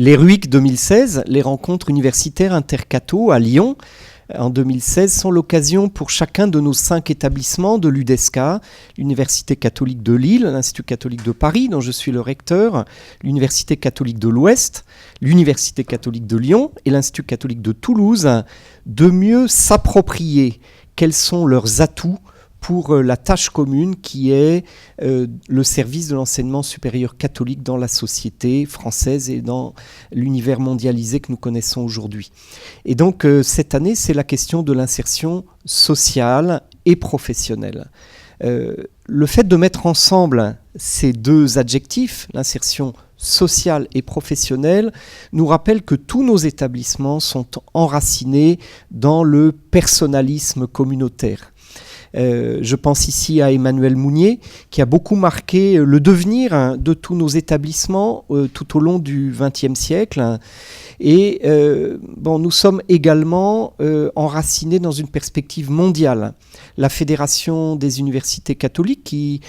Les RUIC 2016, les rencontres universitaires intercatho à Lyon, en 2016, sont l'occasion pour chacun de nos 5 établissements de l'UDESCA, l'Université catholique de Lille, l'Institut catholique de Paris, dont je suis le recteur, l'Université catholique de l'Ouest, l'Université catholique de Lyon et l'Institut catholique de Toulouse, de mieux s'approprier quels sont leurs atouts pour la tâche commune qui est le service de l'enseignement supérieur catholique dans la société française et dans l'univers mondialisé que nous connaissons aujourd'hui. Et donc cette année, c'est la question de l'insertion sociale et professionnelle. Le fait de mettre ensemble ces 2 adjectifs, l'insertion sociale et professionnelle, nous rappelle que tous nos établissements sont enracinés dans le personnalisme communautaire. Je pense ici à Emmanuel Mounier, qui a beaucoup marqué le devenir de tous nos établissements tout au long du XXe siècle. Et nous sommes également enracinés dans une perspective mondiale. La Fédération des universités catholiques, qui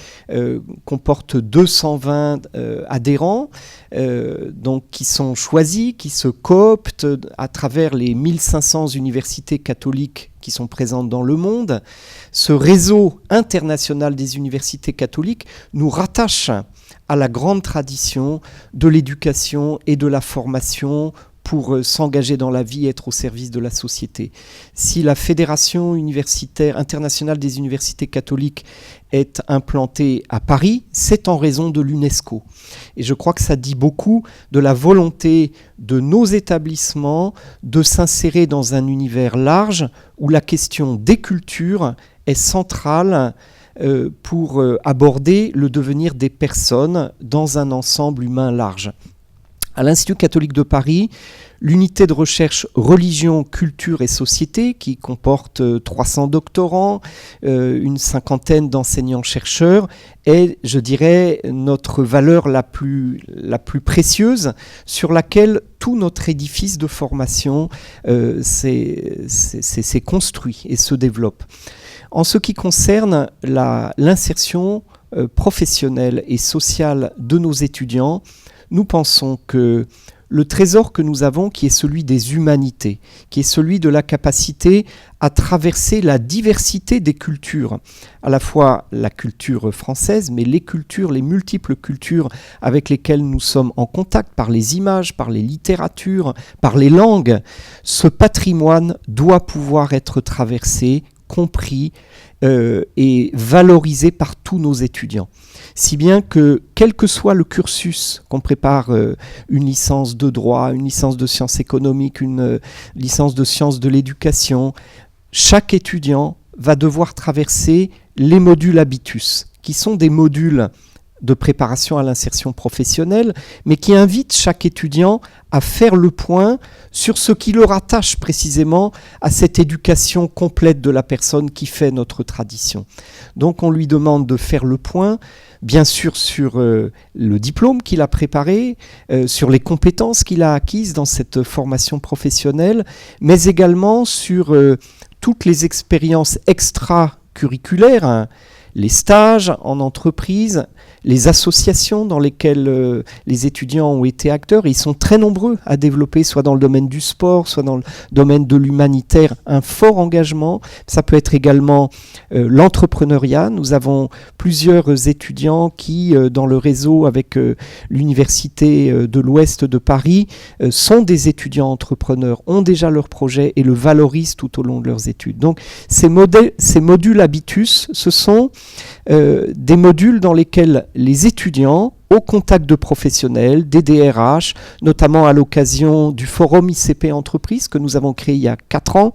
comporte 220 adhérents, donc qui sont choisis, qui se cooptent à travers les 1500 universités catholiques qui sont présentes dans le monde. Ce réseau international des universités catholiques nous rattache à la grande tradition de l'éducation et de la formation pour s'engager dans la vie et être au service de la société. Si la Fédération universitaire internationale des universités catholiques est implantée à Paris, c'est en raison de l'UNESCO. Et je crois que ça dit beaucoup de la volonté de nos établissements de s'insérer dans un univers large où la question des cultures est centrale pour aborder le devenir des personnes dans un ensemble humain large. À l'Institut catholique de Paris, l'unité de recherche religion, culture et société, qui comporte 300 doctorants, une 50aine d'enseignants-chercheurs, est, je dirais, notre valeur la plus précieuse, sur laquelle tout notre édifice de formation s'est construit et se développe. En ce qui concerne l'insertion professionnelle et sociale de nos étudiants, nous pensons que le trésor que nous avons, qui est celui des humanités, qui est celui de la capacité à traverser la diversité des cultures, à la fois la culture française, mais les multiples cultures avec lesquelles nous sommes en contact par les images, par les littératures, par les langues, ce patrimoine doit pouvoir être traversé, compris et valorisé par tous nos étudiants. Si bien que, quel que soit le cursus, qu'on prépare une licence de droit, une licence de sciences économiques, une licence de sciences de l'éducation, chaque étudiant va devoir traverser les modules habitus, qui sont des modules de préparation à l'insertion professionnelle, mais qui invitent chaque étudiant à faire le point sur ce qui le rattache précisément à cette éducation complète de la personne qui fait notre tradition. Donc on lui demande de faire le point, bien sûr sur le diplôme qu'il a préparé, sur les compétences qu'il a acquises dans cette formation professionnelle, mais également sur toutes les expériences extracurriculaires, les stages en entreprise, les associations dans lesquelles les étudiants ont été acteurs. Et ils sont très nombreux à développer, soit dans le domaine du sport, soit dans le domaine de l'humanitaire, un fort engagement. Ça peut être également l'entrepreneuriat. Nous avons plusieurs étudiants qui, dans le réseau avec l'Université de l'Ouest de Paris, sont des étudiants entrepreneurs, ont déjà leur projet et le valorisent tout au long de leurs études. Donc ces modules habitus, ce sont des modules dans lesquels les étudiants, au contact de professionnels, des DRH, notamment à l'occasion du forum ICP Entreprise que nous avons créé il y a 4 ans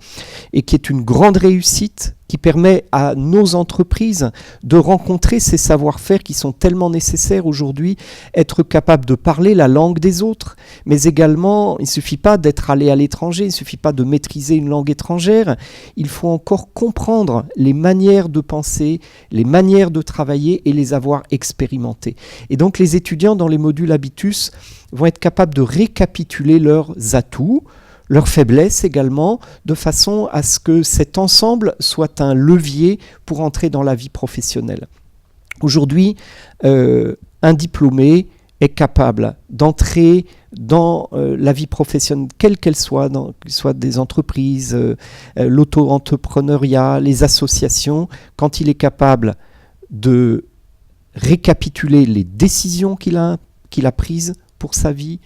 et qui est une grande réussite, qui permet à nos entreprises de rencontrer ces savoir-faire qui sont tellement nécessaires aujourd'hui, être capable de parler la langue des autres, mais également, il ne suffit pas d'être allé à l'étranger, il ne suffit pas de maîtriser une langue étrangère, il faut encore comprendre les manières de penser, les manières de travailler et les avoir expérimentées. Et donc les étudiants dans les modules habitus vont être capables de récapituler leurs atouts, leurs faiblesses également, de façon à ce que cet ensemble soit un levier pour entrer dans la vie professionnelle. Aujourd'hui, un diplômé est capable d'entrer dans la vie professionnelle, quelle qu'elle soit, que ce soit des entreprises, l'auto-entrepreneuriat, les associations, quand il est capable de récapituler les décisions qu'il a prises pour sa vie,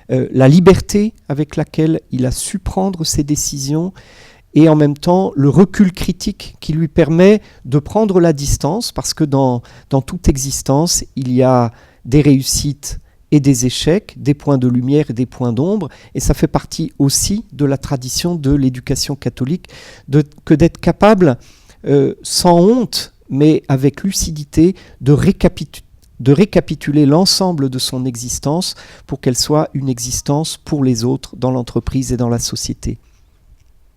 la liberté avec laquelle il a su prendre ses décisions, et en même temps le recul critique qui lui permet de prendre la distance, parce que dans toute existence, il y a des réussites et des échecs, des points de lumière et des points d'ombre, et ça fait partie aussi de la tradition de l'éducation catholique, que d'être capable, sans honte, mais avec lucidité, de récapituler l'ensemble de son existence pour qu'elle soit une existence pour les autres dans l'entreprise et dans la société.